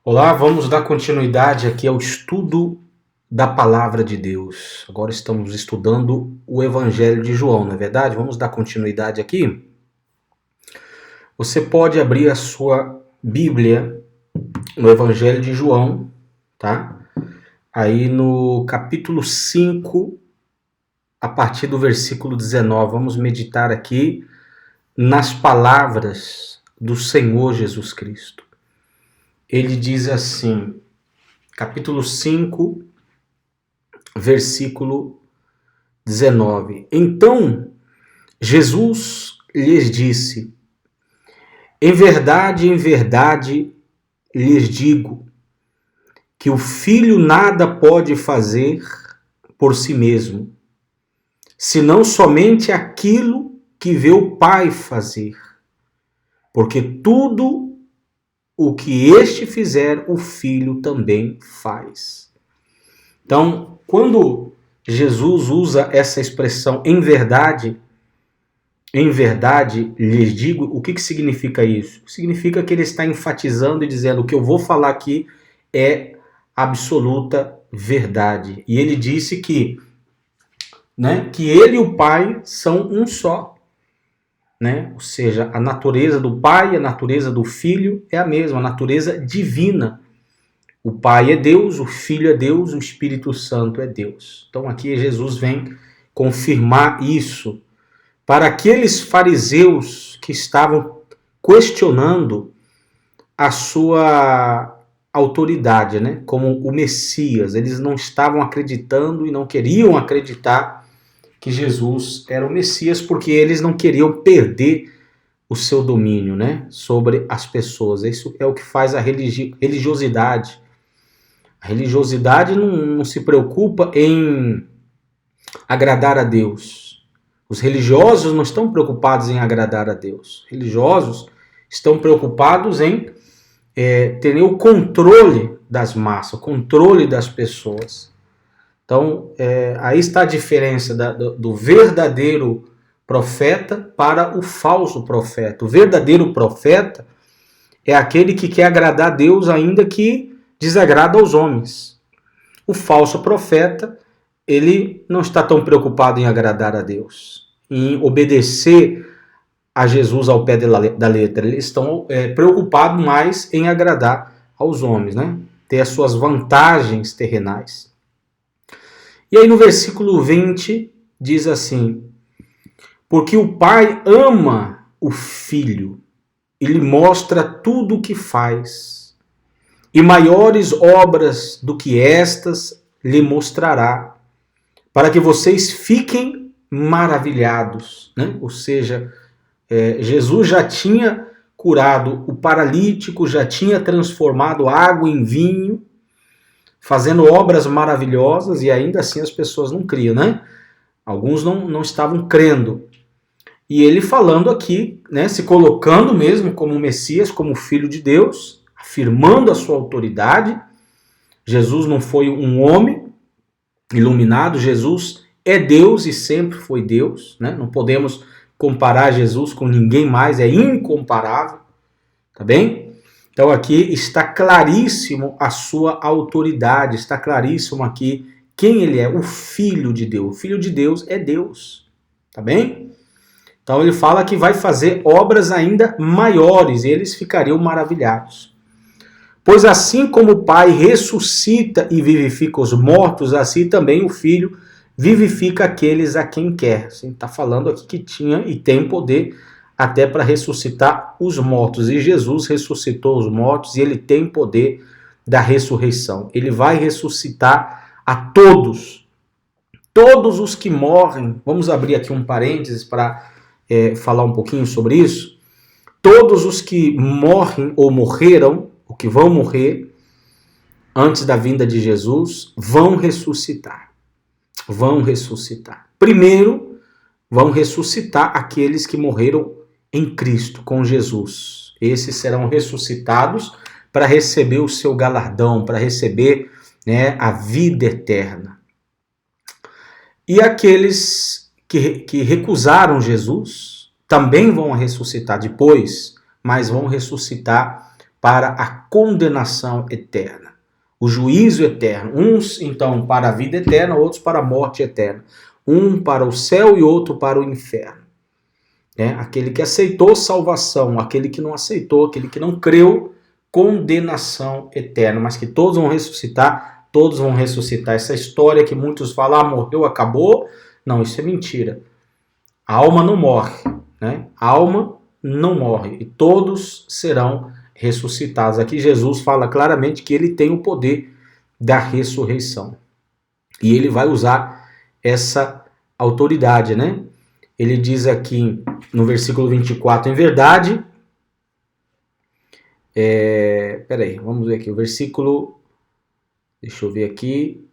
Olá, vamos dar continuidade aqui ao estudo da Palavra de Deus. Agora estamos estudando o Evangelho de João, não é verdade? Vamos dar continuidade aqui. Você pode abrir a sua Bíblia no Evangelho de João, tá? Aí no capítulo 5, a partir do versículo 19, vamos meditar aqui nas palavras do Senhor Jesus Cristo. Ele diz assim, capítulo 5, versículo 19. Então, Jesus lhes disse: em verdade, lhes digo, que o Filho nada pode fazer por si mesmo, senão somente aquilo que vê o Pai fazer. Porque tudo o que este fizer, o Filho também faz. Então, quando Jesus usa essa expressão em verdade lhes digo, o que significa isso? Significa que ele está enfatizando e dizendo: o que eu vou falar aqui é absoluta verdade. E ele disse que ele e o Pai são um só. Ou seja, a natureza do Pai e a natureza do Filho é a mesma, a natureza divina. O Pai é Deus, o Filho é Deus, o Espírito Santo é Deus. Então aqui Jesus vem confirmar isso para aqueles fariseus que estavam questionando a sua autoridade, como o Messias. Eles não estavam acreditando e não queriam acreditar que Jesus era o Messias, porque eles não queriam perder o seu domínio, sobre as pessoas. Isso é o que faz a religiosidade. A religiosidade não se preocupa em agradar a Deus. Os religiosos não estão preocupados em agradar a Deus. Os religiosos estão preocupados em terem o controle das massas, o controle das pessoas. Então, aí está a diferença do verdadeiro profeta para o falso profeta. O verdadeiro profeta é aquele que quer agradar a Deus, ainda que desagrada aos homens. O falso profeta, ele não está tão preocupado em agradar a Deus, em obedecer a Jesus ao pé da letra. Eles estão preocupados mais em agradar aos homens, ter as suas vantagens terrenais. E aí no versículo 20 diz assim: porque o Pai ama o Filho e lhe mostra tudo o que faz, e maiores obras do que estas lhe mostrará, para que vocês fiquem maravilhados. Ou seja, Jesus já tinha curado o paralítico, já tinha transformado água em vinho, fazendo obras maravilhosas, e ainda assim as pessoas não criam, Alguns não estavam crendo. E ele falando aqui, se colocando mesmo como Messias, como Filho de Deus, afirmando a sua autoridade. Jesus não foi um homem iluminado, Jesus é Deus e sempre foi Deus. Não podemos comparar Jesus com ninguém mais, é incomparável. Tá bem? Então aqui está claríssimo a sua autoridade, está claríssimo aqui quem ele é, o Filho de Deus. O Filho de Deus é Deus, tá bem? Então ele fala que vai fazer obras ainda maiores, e eles ficariam maravilhados. Pois assim como o Pai ressuscita e vivifica os mortos, assim também o Filho vivifica aqueles a quem quer. Assim, está falando aqui que tinha e tem poder até para ressuscitar os mortos. E Jesus ressuscitou os mortos e ele tem poder da ressurreição. Ele vai ressuscitar a todos. Todos os que morrem. Vamos abrir aqui um parênteses para falar um pouquinho sobre isso. Todos os que morrem ou morreram, ou que vão morrer antes da vinda de Jesus, vão ressuscitar. Vão ressuscitar. Primeiro, vão ressuscitar aqueles que morreram em Cristo, com Jesus. Esses serão ressuscitados para receber o seu galardão, para receber a vida eterna. E aqueles que recusaram Jesus também vão ressuscitar depois, mas vão ressuscitar para a condenação eterna, o juízo eterno. Uns, então, para a vida eterna, outros para a morte eterna. Um para o céu e outro para o inferno. Aquele que aceitou salvação, aquele que não aceitou, aquele que não creu, condenação eterna. Mas que todos vão ressuscitar, todos vão ressuscitar. Essa história que muitos falam, morreu, acabou. Não, isso é mentira. A alma não morre, né? A alma não morre e todos serão ressuscitados. Aqui Jesus fala claramente que ele tem o poder da ressurreição. E ele vai usar essa autoridade, né? Ele diz aqui no versículo 24, em verdade... Peraí, vamos ver aqui, o versículo... Deixa eu ver aqui...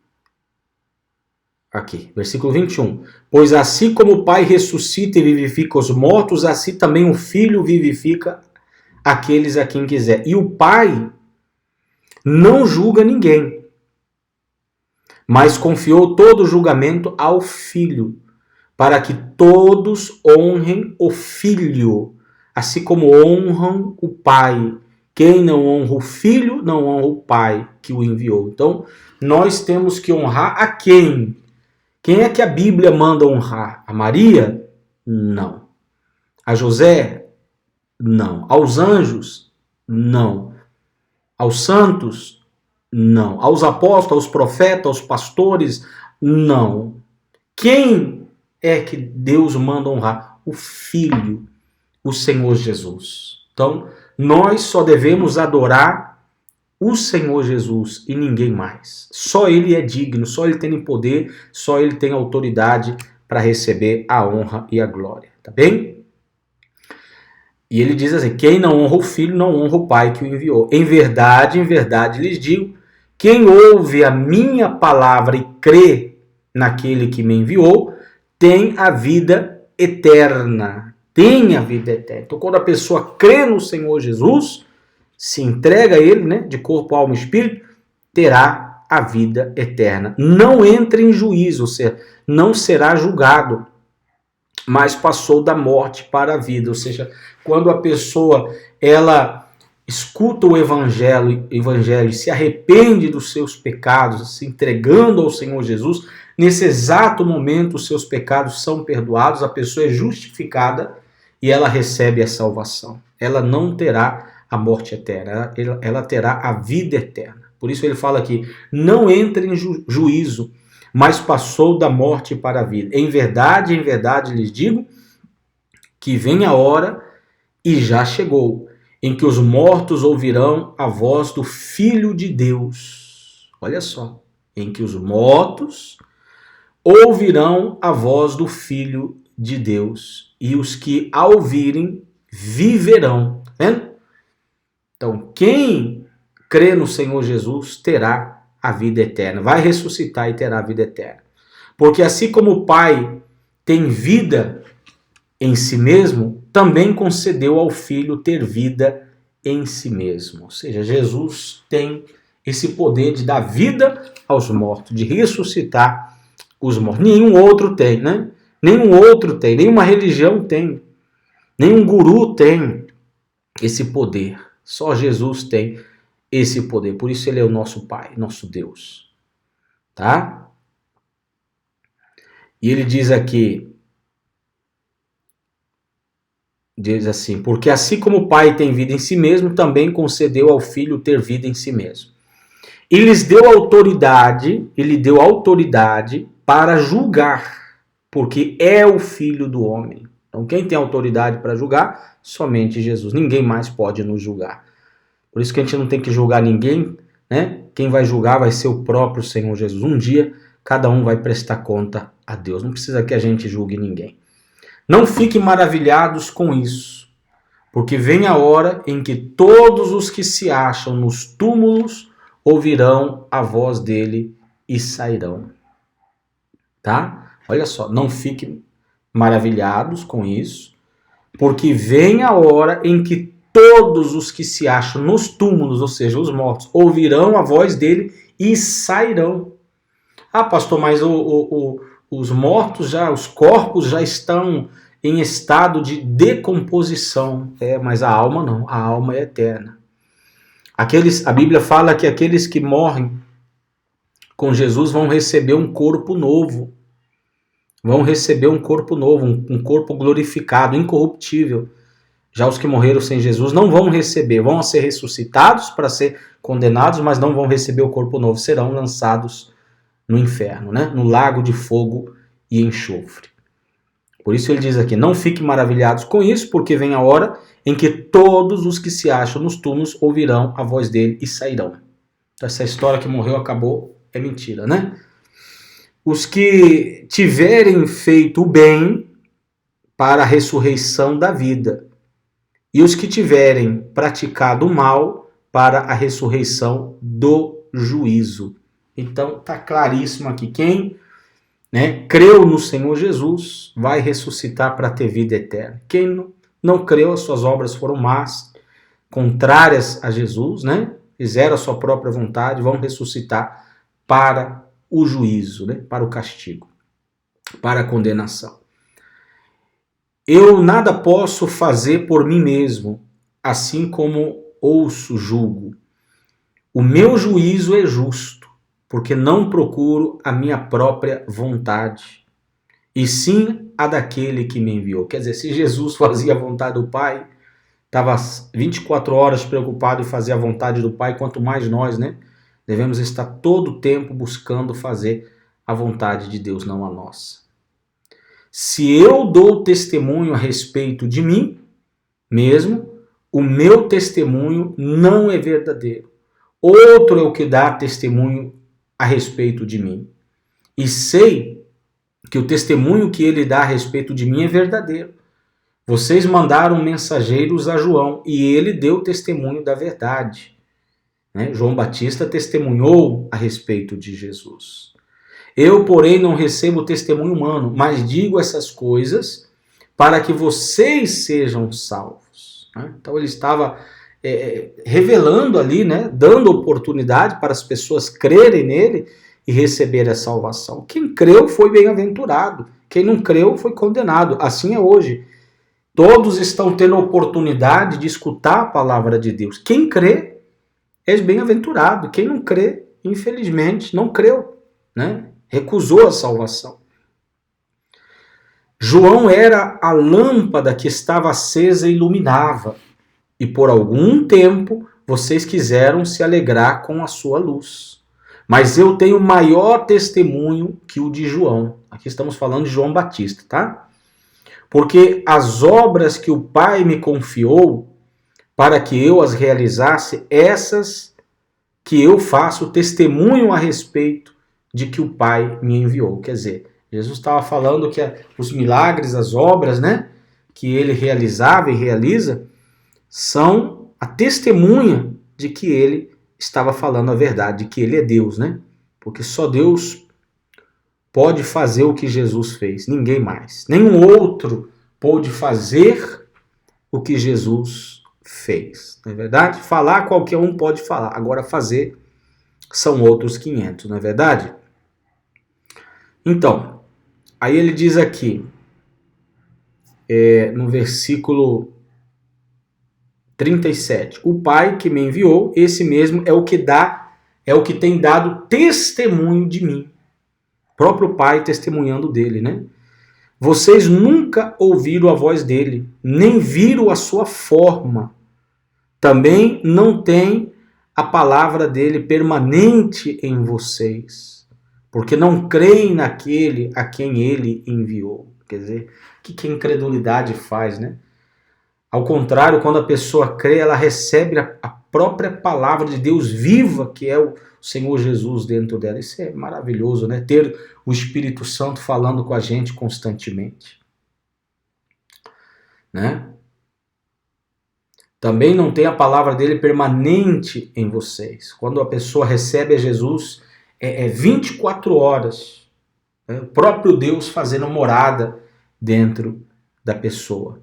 Aqui, versículo 21. Pois assim como o Pai ressuscita e vivifica os mortos, assim também o Filho vivifica aqueles a quem quiser. E o Pai não julga ninguém, mas confiou todo o julgamento ao Filho, para que todos honrem o Filho, assim como honram o Pai. Quem não honra o Filho, não honra o Pai que o enviou. Então, nós temos que honrar a quem? Quem é que a Bíblia manda honrar? A Maria? Não. A José? Não. Aos anjos? Não. Aos santos? Não. Aos apóstolos, aos profetas, aos pastores? Não. Quem é que Deus manda honrar? O Filho, o Senhor Jesus. Então, nós só devemos adorar o Senhor Jesus e ninguém mais. Só Ele é digno, só Ele tem poder, só Ele tem autoridade para receber a honra e a glória. Tá bem? E ele diz assim, quem não honra o Filho, não honra o Pai que o enviou. Em verdade lhes digo, quem ouve a minha palavra e crê naquele que me enviou, tem a vida eterna. Tem a vida eterna. Então, quando a pessoa crê no Senhor Jesus, se entrega a Ele, né, de corpo, alma e espírito, terá a vida eterna. Não entra em juízo, ou seja, não será julgado, mas passou da morte para a vida. Ou seja, quando a pessoa ela escuta o evangelho e se arrepende dos seus pecados, se entregando ao Senhor Jesus, nesse exato momento os seus pecados são perdoados, a pessoa é justificada e ela recebe a salvação. Ela não terá a morte eterna, ela terá a vida eterna. Por isso ele fala aqui, não entre em juízo, mas passou da morte para a vida. Em verdade lhes digo, que vem a hora, e já chegou, em que os mortos ouvirão a voz do Filho de Deus. Olha só, em que os mortos ouvirão a voz do Filho de Deus, e os que a ouvirem viverão. Tá vendo? Então, quem crê no Senhor Jesus terá a vida eterna. Vai ressuscitar e terá a vida eterna. Porque assim como o Pai tem vida em si mesmo, também concedeu ao Filho ter vida em si mesmo. Ou seja, Jesus tem esse poder de dar vida aos mortos, de ressuscitar os mortos. Nenhum outro tem, né? Nenhum outro tem, nenhuma religião tem, nenhum guru tem esse poder. Só Jesus tem esse poder. Por isso ele é o nosso Pai, nosso Deus. Tá? E ele diz aqui, diz assim, porque assim como o Pai tem vida em si mesmo, também concedeu ao Filho ter vida em si mesmo. E lhes deu autoridade, ele deu autoridade para julgar, porque é o Filho do homem. Então quem tem autoridade para julgar? Somente Jesus. Ninguém mais pode nos julgar. Por isso que a gente não tem que julgar ninguém, né? Quem vai julgar vai ser o próprio Senhor Jesus. Um dia, cada um vai prestar conta a Deus. Não precisa que a gente julgue ninguém. Não fiquem maravilhados com isso, porque vem a hora em que todos os que se acham nos túmulos ouvirão a voz dele e sairão. Tá? Olha só, não fiquem maravilhados com isso, porque vem a hora em que todos os que se acham nos túmulos, ou seja, os mortos, ouvirão a voz dele e sairão. Ah, pastor, mas os mortos, os corpos já estão em estado de decomposição. Mas a alma não, a alma é eterna. A Bíblia fala que aqueles que morrem com Jesus vão receber um corpo novo. Vão receber um corpo novo, um corpo glorificado, incorruptível. Já os que morreram sem Jesus não vão receber, vão ser ressuscitados para ser condenados, mas não vão receber o corpo novo, serão lançados no inferno, né? No lago de fogo e enxofre. Por isso ele diz aqui, não fiquem maravilhados com isso, porque vem a hora em que todos os que se acham nos túmulos ouvirão a voz dele e sairão. Então, essa história que morreu acabou é mentira, né? Os que tiverem feito o bem para a ressurreição da vida, e os que tiverem praticado o mal para a ressurreição do juízo. Então está claríssimo aqui, quem creu no Senhor Jesus vai ressuscitar para ter vida eterna. Quem não creu, as suas obras foram más, contrárias a Jesus, fizeram a sua própria vontade, vão ressuscitar para o juízo, para o castigo, para a condenação. Eu nada posso fazer por mim mesmo, assim como ouço, julgo. O meu juízo é justo, porque não procuro a minha própria vontade, e sim a daquele que me enviou. Quer dizer, se Jesus fazia a vontade do Pai, estava 24 horas preocupado em fazer a vontade do Pai, quanto mais nós, devemos estar todo o tempo buscando fazer a vontade de Deus, não a nossa. Se eu dou testemunho a respeito de mim mesmo, o meu testemunho não é verdadeiro. Outro é o que dá testemunho a respeito de mim. E sei que o testemunho que ele dá a respeito de mim é verdadeiro. Vocês mandaram mensageiros a João e ele deu testemunho da verdade. João Batista testemunhou a respeito de Jesus. Eu, porém, não recebo testemunho humano, mas digo essas coisas para que vocês sejam salvos. Então ele estava revelando ali, dando oportunidade para as pessoas crerem nele e receber a salvação. Quem creu foi bem-aventurado, quem não creu foi condenado. Assim é hoje. Todos estão tendo a oportunidade de escutar a palavra de Deus. Quem crê é bem-aventurado. Quem não crê, infelizmente, não creu, recusou a salvação. João era a lâmpada que estava acesa e iluminava, e por algum tempo vocês quiseram se alegrar com a sua luz. Mas eu tenho maior testemunho que o de João. Aqui estamos falando de João Batista, tá? Porque as obras que o Pai me confiou para que eu as realizasse, essas que eu faço testemunho a respeito de que o Pai me enviou. Quer dizer, Jesus estava falando que os milagres, as obras, que ele realizava e realiza, são a testemunha de que ele estava falando a verdade, de que ele é Deus, Porque só Deus pode fazer o que Jesus fez, ninguém mais. Nenhum outro pôde fazer o que Jesus fez, não é verdade? Falar qualquer um pode falar, agora fazer são outros 500, não é verdade? Então, aí ele diz aqui, no versículo 37, o Pai que me enviou, esse mesmo é o que tem dado testemunho de mim. O próprio Pai testemunhando dele, Vocês nunca ouviram a voz dele, nem viram a sua forma. Também não tem a palavra dele permanente em vocês, porque não creem naquele a quem ele enviou. Quer dizer, o que a incredulidade faz, Ao contrário, quando a pessoa crê, ela recebe a própria palavra de Deus viva, que é o Senhor Jesus dentro dela. Isso é maravilhoso, ter o Espírito Santo falando com a gente constantemente. Também não tem a palavra dele permanente em vocês. Quando a pessoa recebe a Jesus, é 24 horas. O próprio Deus fazendo morada dentro da pessoa.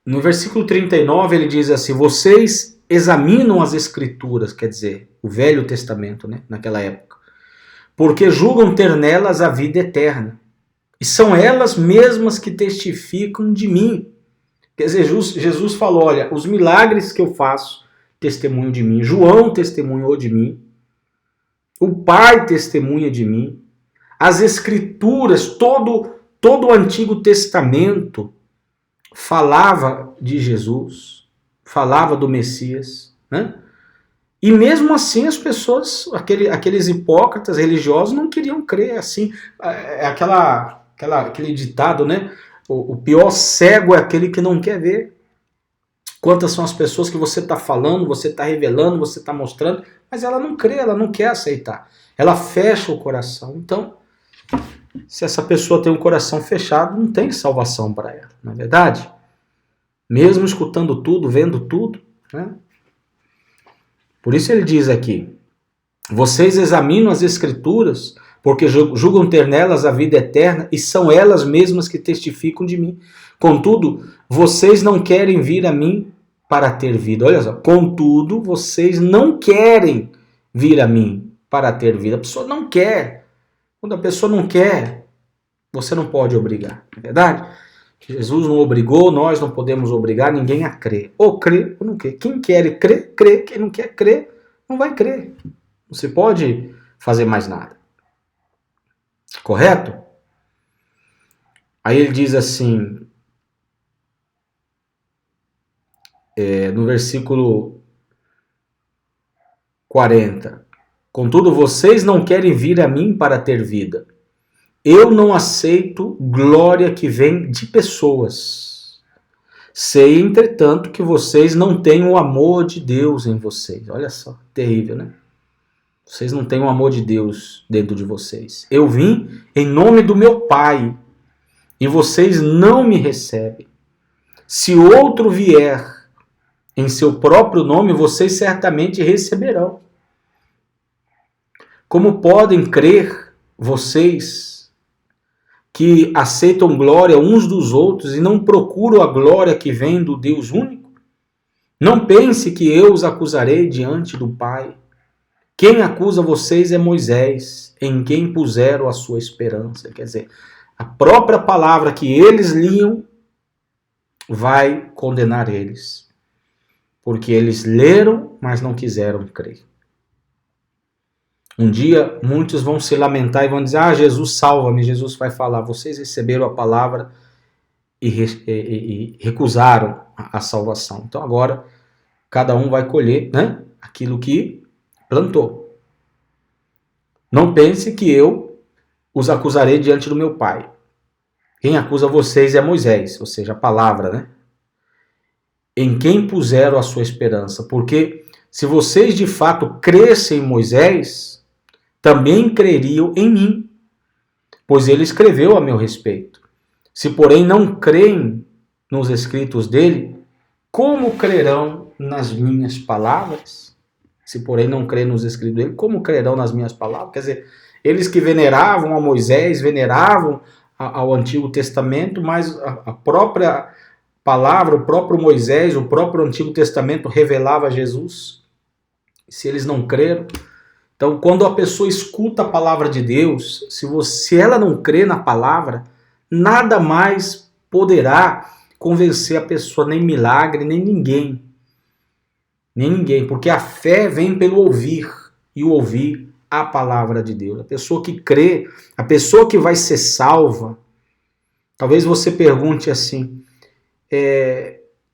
No versículo 39 ele diz assim, vocês examinam as Escrituras, quer dizer, o Velho Testamento, naquela época, porque julgam ter nelas a vida eterna. E são elas mesmas que testificam de mim. Quer dizer, Jesus falou, olha, os milagres que eu faço, testemunham de mim, João testemunhou de mim, o Pai testemunha de mim, as Escrituras, todo o Antigo Testamento falava de Jesus, falava do Messias, né? E mesmo assim as pessoas, aqueles hipócritas religiosos não queriam crer, assim, aquele ditado, né? O pior cego é aquele que não quer ver. Quantas são as pessoas que você está falando, você está revelando, você está mostrando, mas ela não crê, ela não quer aceitar. Ela fecha o coração. Então, se essa pessoa tem um coração fechado, não tem salvação para ela, não é verdade? Mesmo escutando tudo, vendo tudo, né? Por isso ele diz aqui, vocês examinam as Escrituras, porque julgam ter nelas a vida eterna, e são elas mesmas que testificam de mim. Contudo, vocês não querem vir a mim para ter vida. Olha só, contudo, vocês não querem vir a mim para ter vida. A pessoa não quer. Quando a pessoa não quer, você não pode obrigar, não é verdade? Jesus não obrigou, nós não podemos obrigar ninguém a crer. Ou crê ou não crê. Quem quer crer, crê. Quem não quer crer, não vai crer. Não se pode fazer mais nada. Correto? Aí ele diz assim, no versículo 40. Contudo, vocês não querem vir a mim para ter vida. Eu não aceito glória que vem de pessoas. Sei, entretanto, que vocês não têm o amor de Deus em vocês. Olha só, terrível, né? Vocês não têm o amor de Deus dentro de vocês. Eu vim em nome do meu Pai e vocês não me recebem. Se outro vier em seu próprio nome, vocês certamente receberão. Como podem crer vocês que aceitam glória uns dos outros e não procuram a glória que vem do Deus único? Não pense que eu os acusarei diante do Pai. Quem acusa vocês é Moisés, em quem puseram a sua esperança. Quer dizer, a própria palavra que eles liam vai condenar eles. Porque eles leram, mas não quiseram crer. Um dia, muitos vão se lamentar e vão dizer, Jesus salva-me. Jesus vai falar, vocês receberam a palavra e recusaram a salvação. Então agora, cada um vai colher, né, aquilo que plantou. Não pense que eu os acusarei diante do meu Pai. Quem acusa vocês é Moisés, ou seja, a palavra, né? Em quem puseram a sua esperança. Porque se vocês de fato crescem em Moisés, também creriam em mim, pois ele escreveu a meu respeito. Se, porém, não creem nos escritos dele, como crerão nas minhas palavras? Se, porém, não creem nos escritos dele, como crerão nas minhas palavras? Quer dizer, eles que veneravam a Moisés, veneravam ao Antigo Testamento, mas a própria palavra, o próprio Moisés, o próprio Antigo Testamento revelava Jesus. Se eles não creram, então, quando a pessoa escuta a palavra de Deus, se ela não crê na palavra, nada mais poderá convencer a pessoa, nem milagre, nem ninguém. Nem ninguém, porque a fé vem pelo ouvir, e o ouvir a palavra de Deus. A pessoa que crê, a pessoa que vai ser salva, talvez você pergunte assim,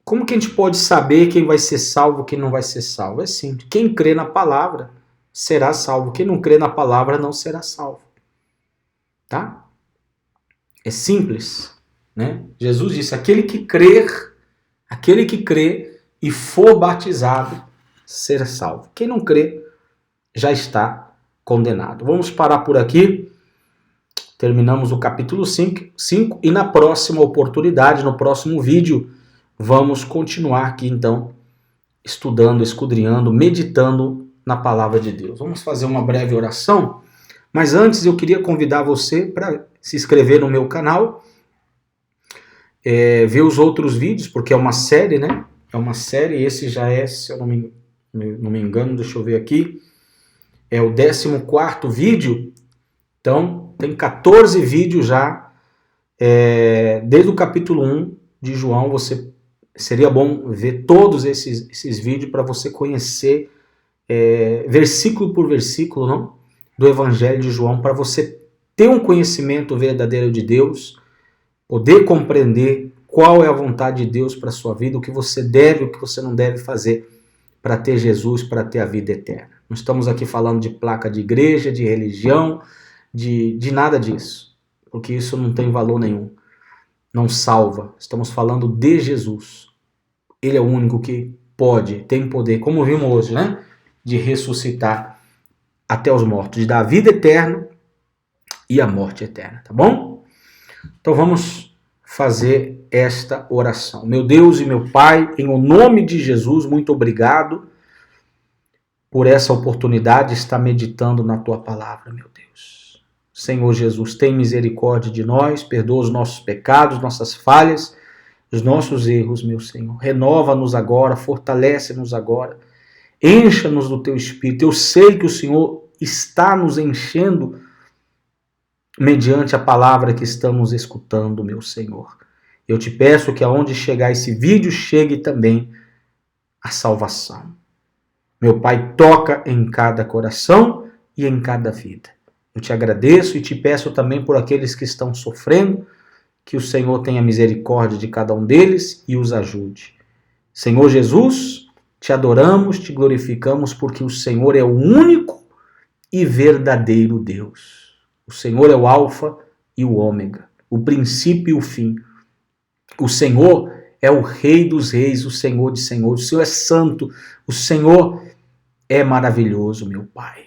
como que a gente pode saber quem vai ser salvo e quem não vai ser salvo? É simples, quem crê na palavra será salvo. Quem não crê na palavra não será salvo. Tá? É simples, né? Jesus disse, aquele que crer e for batizado, será salvo. Quem não crê, já está condenado. Vamos parar por aqui. Terminamos o capítulo 5 e na próxima oportunidade, no próximo vídeo, vamos continuar aqui então, estudando, esquadrinhando, meditando na palavra de Deus. Vamos fazer uma breve oração, mas antes eu queria convidar você para se inscrever no meu canal, ver os outros vídeos, porque é uma série, né? É uma série, esse já é, se eu não me engano, deixa eu ver aqui, é o 14º vídeo, então tem 14 vídeos já, desde o capítulo 1 de João, você seria bom ver todos esses vídeos para você conhecer versículo por versículo, não? Do Evangelho de João, para você ter um conhecimento verdadeiro de Deus, poder compreender qual é a vontade de Deus para a sua vida, o que você deve, o que você não deve fazer para ter Jesus, para ter a vida eterna. Não estamos aqui falando de placa de igreja, de religião, de nada disso, porque isso não tem valor nenhum, não salva. Estamos falando de Jesus. Ele é o único que pode, tem poder, como vimos hoje, né? De ressuscitar até os mortos, de dar a vida eterna e a morte eterna, tá bom? Então vamos fazer esta oração. Meu Deus e meu Pai, em o nome de Jesus, muito obrigado por essa oportunidade de estar meditando na Tua palavra, meu Deus. Senhor Jesus, tem misericórdia de nós, perdoa os nossos pecados, nossas falhas, os nossos erros, meu Senhor. Renova-nos agora, fortalece-nos agora, encha-nos do Teu Espírito. Eu sei que o Senhor está nos enchendo mediante a palavra que estamos escutando, meu Senhor. Eu te peço que aonde chegar esse vídeo, chegue também a salvação. Meu Pai, toca em cada coração e em cada vida. Eu te agradeço e te peço também por aqueles que estão sofrendo, que o Senhor tenha misericórdia de cada um deles e os ajude. Senhor Jesus, te adoramos, te glorificamos, porque o Senhor é o único e verdadeiro Deus. O Senhor é o Alfa e o Ômega, o princípio e o fim. O Senhor é o Rei dos Reis, o Senhor de Senhores. O Senhor é santo, o Senhor é maravilhoso, meu Pai.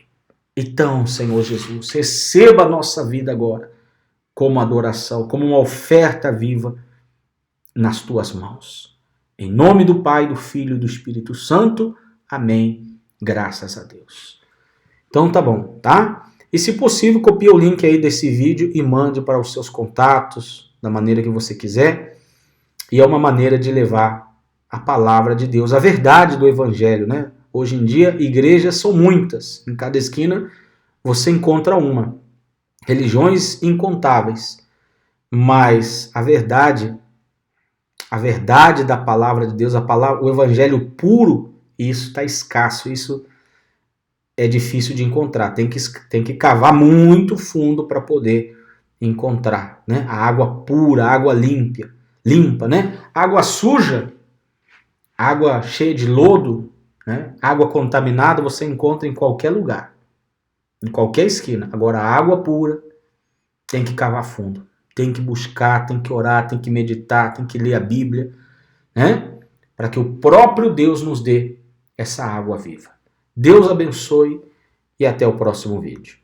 Então, Senhor Jesus, receba a nossa vida agora como adoração, como uma oferta viva nas Tuas mãos. Em nome do Pai, do Filho e do Espírito Santo. Amém. Graças a Deus. Então tá bom, tá? E se possível, copie o link aí desse vídeo e mande para os seus contatos, da maneira que você quiser. E é uma maneira de levar a palavra de Deus, a verdade do Evangelho, né? Hoje em dia, igrejas são muitas. Em cada esquina você encontra uma. Religiões incontáveis. Mas a verdade da palavra de Deus, o Evangelho puro, isso está escasso, isso é difícil de encontrar. Tem que cavar muito fundo para poder encontrar, né? A água pura, a água limpa, né? Água suja, água cheia de lodo, né? Água contaminada você encontra em qualquer lugar, em qualquer esquina. Agora, a água pura tem que cavar fundo, tem que buscar, tem que orar, tem que meditar, tem que ler a Bíblia, né? Para que o próprio Deus nos dê essa água viva. Deus abençoe e até o próximo vídeo.